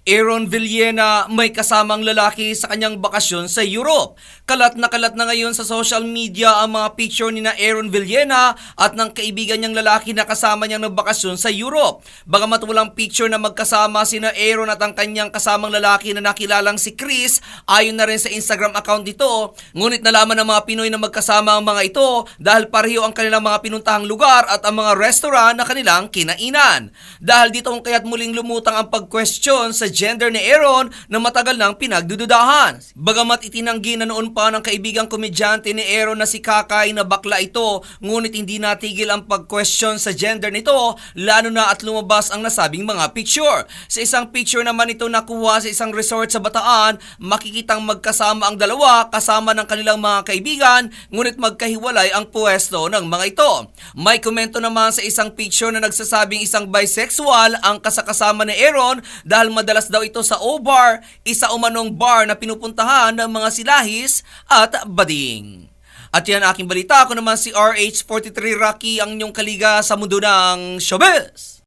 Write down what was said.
Aaron Villena may kasamang lalaki sa kanyang bakasyon sa Europe. Kalat na ngayon sa social media ang mga picture ni na Aaron Villena at ng kaibigan niyang lalaki na kasama niyang nagbakasyon sa Europe. Bagamat walang picture na magkasama sina Aaron at ang kanyang kasamang lalaki na nakilalang si Chris, ayon na rin sa Instagram account nito, ngunit nalaman ng mga Pinoy na magkasama ang mga ito dahil pareho ang kanilang mga pinuntahang lugar at ang mga restaurant na kanilang kinainan. Dahil dito kung kaya't muling lumutang ang pag-question sa gender ni Aaron na matagal nang pinagdududahan. Bagamat itinanggi na noon pa ng kaibigang komedyante ni Aaron na si Kakay na bakla ito, ngunit hindi natigil ang pag-question sa gender nito, lalo na at lumabas ang nasabing mga picture. Sa isang picture naman ito nakuha sa isang resort sa Bataan, makikitang magkasama ang dalawa kasama ng kanilang mga kaibigan, ngunit magkahiwalay ang pwesto ng mga ito. May komento naman sa isang picture na nagsasabing isang bisexual ang kasakasama ni Aaron dahil madalas daw ito sa O-Bar, isa umanong bar na pinupuntahan ng mga silahis at bading. At yan aking balita. Ako naman si RH43 Rocky, ang inyong kaliga sa mundo ng showbiz.